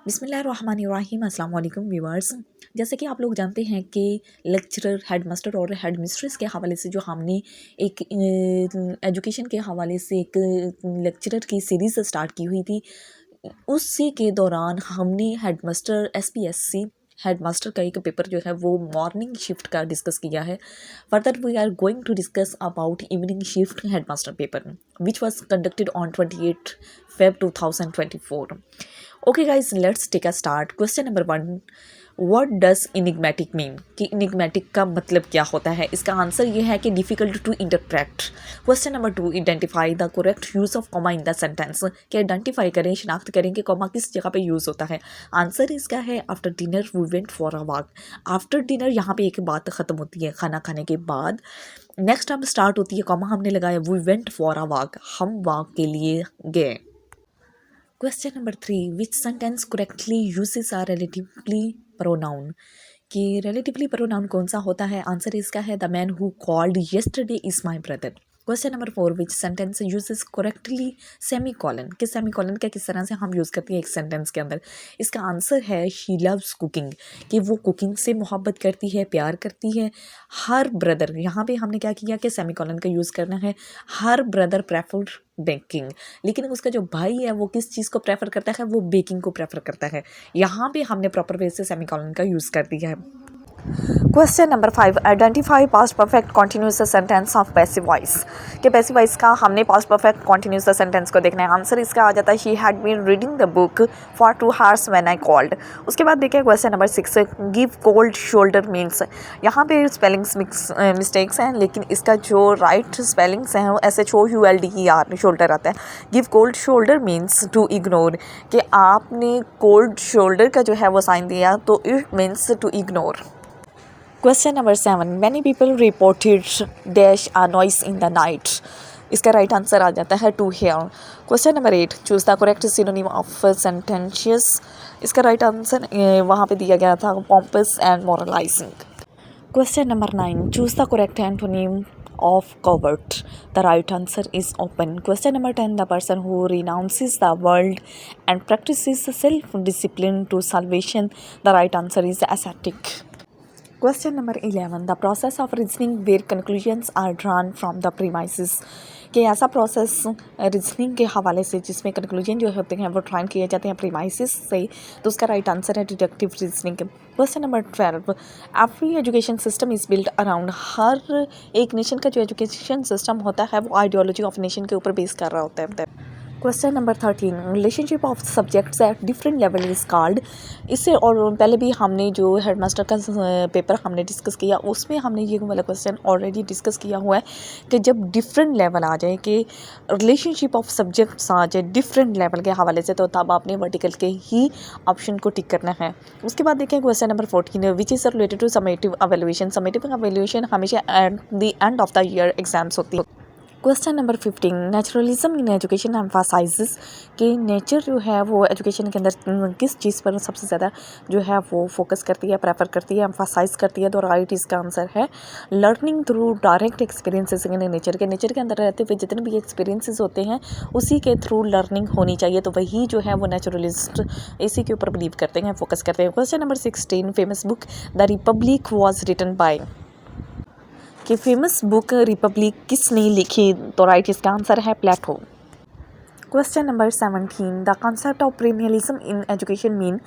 बिस्मिल्लाहिर्रहमानिर्रहीम अस्सलाम वालेकुम व्यूअर्स। जैसे कि आप लोग जानते हैं कि लेक्चरर, हेडमास्टर और हेड मिस्ट्रेस के हवाले से जो हमने एक एजुकेशन के हवाले से एक लेक्चरर की सीरीज़ स्टार्ट की हुई थी, उसी के दौरान हमने हेडमास्टर एसपीएससी हेडमास्टर का एक पेपर जो है वो मॉर्निंग शिफ्ट का डिस्कस किया है। Further we are going to discuss about evening shift headmaster paper which was conducted on 28 Feb 2024. Okay guys, let's take a start. Question number 1. What does enigmatic mean? कि enigmatic का मतलब क्या होता है? इसका आंसर ये है कि difficult to interpret. Question number 2. Identify the correct use of comma in the sentence. कि identify करें, शनाख्त करें कि comma किस जगह पे यूज़ होता है। आंसर इसका है after dinner we went for a walk. After dinner यहाँ पे एक बात ख़त्म होती है खाना खाने के बाद। नेक्स्ट अब स्टार्ट होती है, कॉमा हमने लगाया we went for a walk, हम वॉक के लिए गए। Question number 3. Which sentence correctly uses are relatively pronoun? कि रिलेटिवली प्रोनाउन कौन सा होता है? आंसर इसका है the man who called yesterday is my brother. Question number 4. Which sentence uses correctly semicolon? कि सेमी कॉलन का किस तरह से हम यूज़ करते हैं एक सेंटेंस के अंदर? इसका आंसर है शी लव्स कुकिंग, कि वो कुकिंग से मोहब्बत करती है, प्यार करती है। हर ब्रदर, यहाँ पे हमने क्या किया कि सेमी कॉलन का यूज़ करना है। हर ब्रदर प्रेफर बेकिंग, लेकिन उसका जो भाई है वो किस चीज़ को प्रेफर करता है? वो बेकिंग को प्रेफर करता है। यहाँ पे हमने प्रॉपर वे से सेमीकोलन का यूज़ कर दिया है। Question number 5. Identify past perfect continuous sentence of passive voice. कि पैसिव वॉइस का हमने पास्ट परफेक्ट कॉन्टिन्यूस सेंटेंस को देखना है। आंसर इसका आ जाता है she had been reading the book for 2 hours when I called. उसके बाद देखिए question number 6. Give cold shoulder means. यहाँ पे स्पेलिंग्स मिस्टेक्स हैं, लेकिन इसका जो राइट स्पेलिंग्स हैं वो SHOULDER शोल्डर आता है। Give cold shoulder means to ignore, कि आपने कोल्ड शोल्डर का जो है वो साइन दिया तो it means to ignore. Question number 7. Many people reported dash a noise in the night. इसका राइट आंसर आ जाता है to hear. Question number 8. Choose the correct synonym of sententious. इसका राइट आंसर वहाँ पे दिया गया था pompous and moralising. Question number 9. Choose the correct antonym of covert. The right answer is open. Question number 10. The person who renounces the world and practices self-discipline to salvation. The right answer is ascetic. Question number 11. The process of reasoning where conclusions are drawn from the premises. कि ऐसा process reasoning के हवाले से जिसमें conclusion जो होते हैं वो ड्राइन किए जाते हैं प्रीमाइसिस से, तो उसका राइट आंसर है deductive reasoning. Question number 12. Every education system is built around. हर एक नेशन का जो एजुकेशन सिस्टम होता है वो आइडियोलॉजी ऑफ नेशन के ऊपर बेस कर रहा होता है। Question number 13. Relationship of subjects at different level is called. इससे और पहले भी हमने जो हेडमास्टर का पेपर हमने डिस्कस किया उसमें हमने ये वाला क्वेश्चन ऑलरेडी डिस्कस किया हुआ है कि जब डिफरेंट लेवल आ जाए, कि रिलेशनशिप ऑफ सब्जेक्ट्स आ जाए डिफरेंट लेवल के हवाले से, तो तब आपने वर्टिकल के ही ऑप्शन को टिक करना है। उसके बाद देखें question number 14. Which is related to summative evaluation. Summative evaluation हमेशा at the end of the year exams होती है। Question number 15. Naturalism in education emphasises. कि नेचर जो है वो एजुकेशन के अंदर किस चीज़ पर सबसे ज़्यादा जो है वो फोकस करती है, प्रेफर करती है, एम्फासाइज करती है? तो राइट इसका आंसर है learning through direct experiences in nature के अंदर रहते हुए जितने भी एक्सपीरियंसेस होते हैं उसी के थ्रू लर्निंग होनी चाहिए, तो वही जो है वो नेचुरलिस्ट इसी के ऊपर बिलीव करते हैं, फोकस करते हैं। Question number 16. Famous book the Republic was written by. कि फेमस बुक रिपब्लिक किसने लिखी? तो राइट इसका आंसर है Plato. Question number 17. The concept of perennialism in education mean.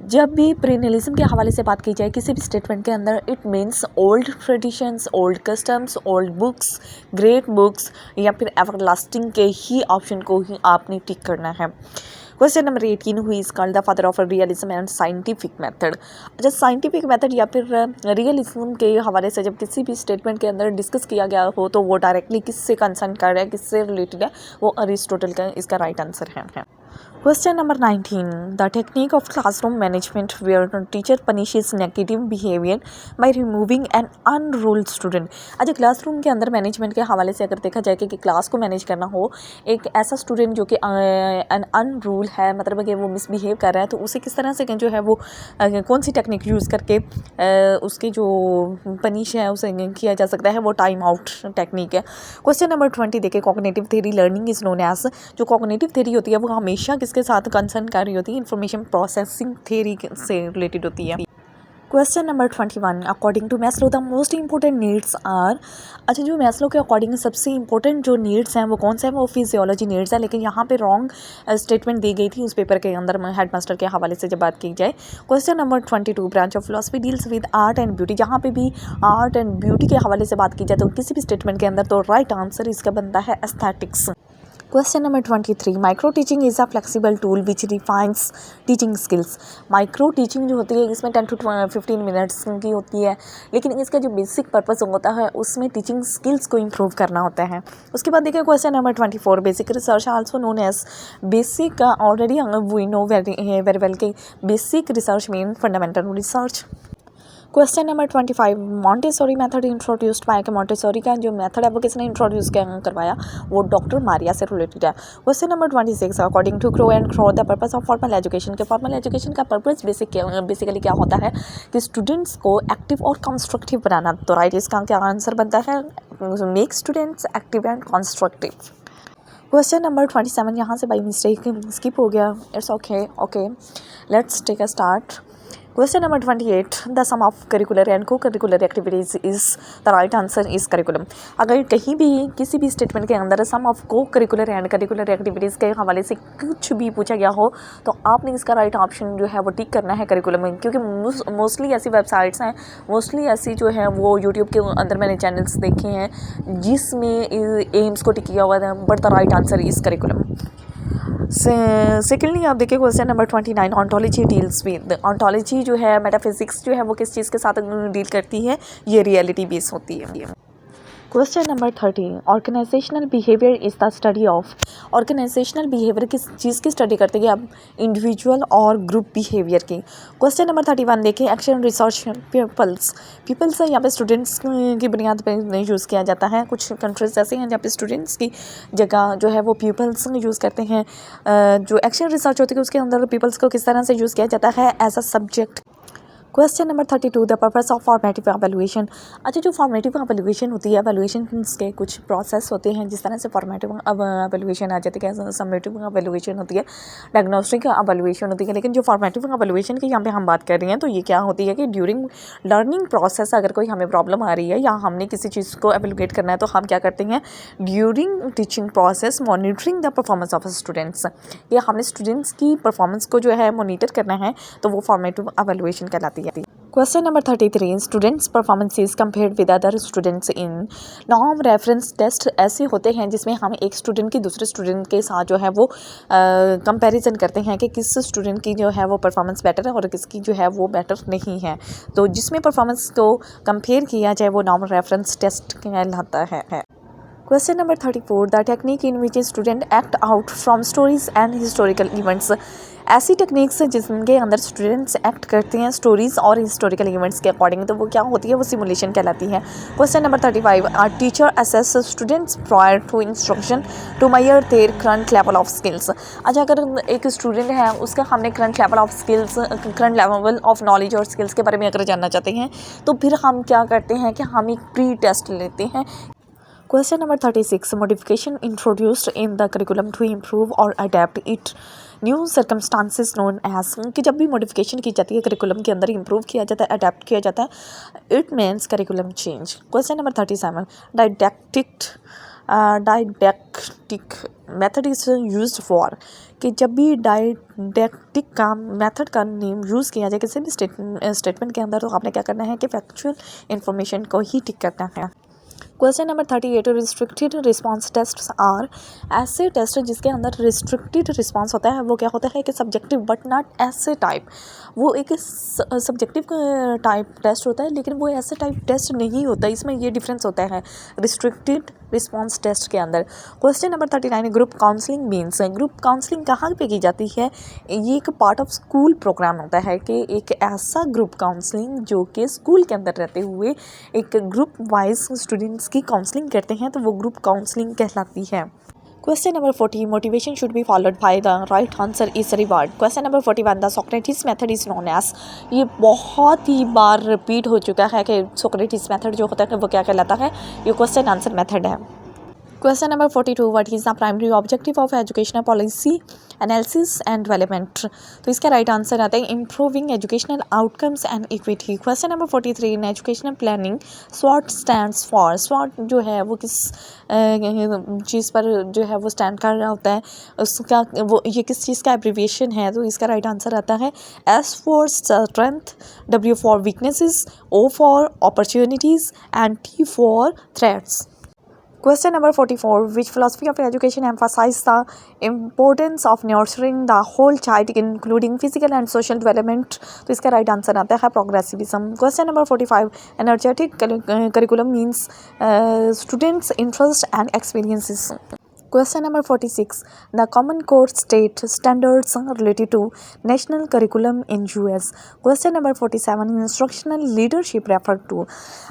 जब भी प्रीनियलिज्म के हवाले से बात की जाए किसी भी स्टेटमेंट के अंदर, it means old traditions, old customs, old books, great books या फिर एवरलास्टिंग के ही ऑप्शन को ही आपने टिक करना है। Question number 18. Who is called the father of realism and scientific method. अच्छा, साइंटिफिक मेथड या फिर रियलिज्म के हवाले से जब किसी भी स्टेटमेंट के अंदर डिस्कस किया गया हो तो वो डायरेक्टली किससे कंसर्न कर रहा है, किससे रिलेटेड है? वो अरिस्टोटल का इसका राइट आंसर है। Question number 19. The technique of classroom management where teacher punishes negative behaviour by removing an unruled student. अच्छा, क्लासरूम के अंदर मैनेजमेंट के हवाले से अगर देखा जाए कि क्लास को मैनेज करना हो, एक ऐसा स्टूडेंट जो कि एन अनरूल है, मतलब कि वो मिसबिहेव कर रहा है, तो उसे किस तरह से जो है वो कौन सी टेक्निक यूज़ करके उसकी जो पनिश है उसे किया जा सकता है? वो टाइम आउट टेक्निक है। क्वेश्चन नंबर 20 देखिए cognitive theory learning is known as. जो कॉग्निटिव थ्योरी होती है वो हमेशा किसके साथ कंसर्न कर रही होती है, इंफॉर्मेशन प्रोसेसिंग थ्योरी से रिलेटेड होती है। Question number 21, according to Maslow the most important needs are. अच्छा, जो मैस्लो के अकॉर्डिंग सबसे इंपॉर्टेंट जो नीड्स हैं वो कौन से हैं, वो फिजियोलॉजी नीड्स है, लेकिन यहाँ पे रॉन्ग स्टेटमेंट दी गई थी उस पेपर के अंदर हेडमास्टर के हवाले से जब बात की जाए। Question number 22, branch of philosophy deals with art and beauty. यहाँ पे भी आर्ट एंड ब्यूटी के हवाले से बात की जाए तो किसी भी स्टेटमेंट के अंदर तो राइट आंसर इसका बनता है aesthetics. Question number 23, micro teaching is a flexible tool which refines teaching skills. Micro teaching जो होती है इसमें 10 to 15 मिनट्स की होती है, लेकिन इसका जो बेसिक पर्पस होता है उसमें टीचिंग स्किल्स को इम्प्रूव करना होता है। उसके बाद देखिए question number 24, basic research also known as basic. Already we know very well के basic research mean fundamental research. Question number 25, Montessori method introduced by के। मॉन्टेसोरी का जो मेथड है वो किसने इंट्रोड्यूस करवाया, वो डॉक्टर मारिया से रिलेटेड है। Question number 26, according to Crow and Crow the purpose of formal education के। फॉर्मल एजुकेशन का पर्पस बेसिकली क्या होता है कि स्टूडेंट्स को एक्टिव और कंस्ट्रक्टिव बनाना। तो राइट इसका क्या आंसर बनता है, make students active and constructive. Question number 27, यहाँ से बाई मिस्टेक स्किप हो गया, it's okay let's take a start. Question number 28, the sum of curricular and co curricular activities is the right answer is curriculum. अगर कहीं भी किसी भी statement के अंदर sum of co curricular and curricular activities के हवाले से कुछ भी पूछा गया हो तो आपने इसका राइट ऑप्शन जो है वो टिक करना है करिकुलम में, क्योंकि मोस्टली ऐसी वेबसाइट्स हैं, मोस्टली ऐसी जो है वो यूट्यूब के अंदर मैंने चैनल्स देखे हैं जिसमें एम्स को टिक किया हुआ था, but the right answer is curriculum. Secondly आप देखिए question number 29, ontology deals with. Ontology जो है मेटाफिजिक्स जो है वो किस चीज़ के साथ डील करती है, ये रियलिटी बेस होती है। Question number 30, organisational behaviour is the study of. Organisational behaviour किस चीज़ की स्टडी करती है, अब इंडिविजुअल और ग्रुप बिहेवियर की। क्वेश्चन नंबर 31 देखिए, एक्शन रिसर्च पीपल्स यहाँ पे स्टूडेंट्स की बुनियाद पर यूज़ किया जाता है। कुछ कंट्रीज ऐसे हैं जहाँ पे स्टूडेंट्स की जगह जो है वो पीपल्स यूज़ करते हैं। जो एक्शन रिसर्च होती है उसके अंदर पीपल्स को किस तरह से यूज़ किया जाता है, as a subject. Question number 32, the purpose of formative evaluation. अच्छा, जो फॉर्मेटिव एवैल्यूएशन होती है, एवैल्यूएशन के कुछ प्रोसेस होते हैं, जिस तरह से फॉर्मेटिव एवैल्यूएशन आ जाती है, समेटिव एवैल्यूएशन होती है, डायग्नोस्टिक एवैल्यूएशन होती है, लेकिन जो फॉर्मेटिव एवैल्यूएशन की यहाँ पे हम बात कर रहे हैं तो ये क्या होती है कि ड्यूरिंग लर्निंग प्रोसेस अगर कोई हमें प्रॉब्लम आ रही है या हमने किसी चीज़ को एवैल्यूएट करना है तो हम क्या करते हैं, during teaching process monitoring the performance of students, या हमने स्टूडेंट्स की परफॉर्मेंस को जो है मॉनिटर करना है तो वो फॉर्मेटिव एवैल्यूएशन कहलाती है। Question number 33, students performance is compared with other students in. Norm reference test ऐसे होते हैं जिसमें हम एक स्टूडेंट की दूसरे स्टूडेंट के साथ जो है वो कंपैरिजन करते हैं कि किस स्टूडेंट की जो है वो परफॉर्मेंस बेटर है और किसकी जो है वो बेटर नहीं है। तो जिसमें परफॉर्मेंस को कंपेयर किया जाए वो नॉर्म रेफरेंस टेस्ट कहलाता है। Question number 34, the technique in which student act out from stories and historical events. ऐसी टेक्निक्स जिनके अंदर स्टूडेंट्स एक्ट करते हैं स्टोरीज और हिस्टोरिकल इवेंट्स के अकॉर्डिंग, तो वो क्या होती है, वो सिमुलेशन कहलाती है। Question number 35, are teacher assess students prior to instruction to measure their current level of skills. अच्छा, अगर एक स्टूडेंट है उसका हमने current level of skills, current level of knowledge और स्किल्स के बारे में अगर जानना चाहते हैं तो फिर हम क्या करते हैं कि हम एक प्री टेस्ट लेते हैं। Question number 36, modification introduced in the curriculum to improve और adapt it new circumstances known as. कि जब भी मॉडिफिकेशन की जाती है करिकुलम के अंदर, इम्प्रूव किया जाता है, अडेप्ट किया जाता है, it means curriculum change. Question number 37, didactic method is used for. कि जब भी डाइडेक्टिक का मेथड का नेम यूज़ किया जाए किसी भी स्टेटमेंट के अंदर तो आपने क्या करना है कि फैक्चुअल इन्फॉर्मेशन को ही टिक करना है। Question number 38, restricted response test are. ऐसे टेस्ट जिसके अंदर रिस्ट्रिक्टेड रिस्पांस होता है वो क्या होता है कि सब्जेक्टिव बट नॉट ऐसे टाइप। वो एक सब्जेक्टिव टाइप टेस्ट होता है लेकिन वो ऐसे टाइप टेस्ट नहीं होता, इसमें ये डिफरेंस होता है रिस्ट्रिक्टेड रिस्पांस टेस्ट के अंदर। Question number 39, group counselling means. Group counselling कहाँ पे की जाती है, ये एक पार्ट ऑफ स्कूल प्रोग्राम होता है कि एक ऐसा ग्रुप काउंसलिंग जो कि स्कूल के अंदर रहते हुए एक ग्रुप वाइज स्टूडेंट्स की काउंसलिंग करते हैं तो वो ग्रुप काउंसलिंग कहलाती है। Question number 40, motivation should be followed by the right answer is reward. Question number 41, the Socrates method is known as. ये बहुत ही बार रिपीट हो चुका है कि सोक्रेटिस मेथड जो होता है वो क्या कहलाता है, ये क्वेश्चन आंसर मेथड है। Question number 42. What is the primary objective of educational policy analysis and development? तो इसका राइट आंसर आता है improving educational outcomes and equity. Question number 43. In educational planning, SWOT stands for. SWOT जो है वो किस चीज़ पर जो है वो स्टैंड कर रहा होता है, उसका वो ये किस चीज़ का एब्रीविएशन है? तो इसका राइट आंसर आता है S for strength, W for weaknesses, O for opportunities and T for threats. Question number 44. Which philosophy of education emphasizes the importance of nurturing the whole child including physical and social development? तो इसका right answer आता है progressivism. Question number 45. Energetic curriculum means students' interest and experiences. Question number 46. The Common Core state standards related to national curriculum in US. Question number 47. Instructional leadership referred to.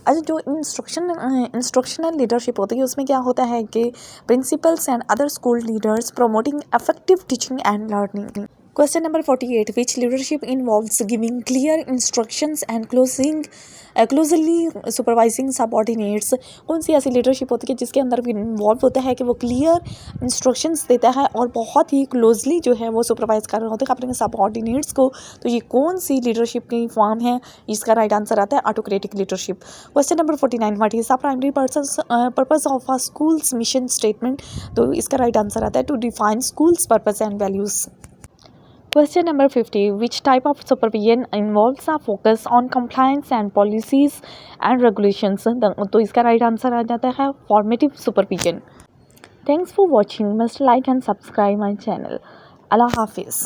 अच्छा, जो instructional leadership होती है उसमें क्या होता है कि principles and other school leaders promoting effective teaching and learning. Question number 48. Which leadership involves giving clear instructions and closely supervising subordinates? कौन सी ऐसी लीडरशिप होती है जिसके अंदर भी इन्वॉल्व होता है कि वो क्लियर इंस्ट्रक्शंस देता है और बहुत ही क्लोजली जो है वो सुपरवाइज कर रहे होते हैं अपने सबऑर्डिनेट्स को? तो ये कौन सी लीडरशिप की फॉर्म है? इसका राइट आंसर आता है autocratic leadership. Question number 49. What is the primary purpose of a schools mission statement? तो इसका राइट आंसर आता है to define schools purpose and values. Question number 50. Which type of supervision involves a focus on compliance and policies and regulations? तो इसका right answer आ जाता है formative supervision. Thanks for watching. Must like and subscribe my channel. Allah Hafiz.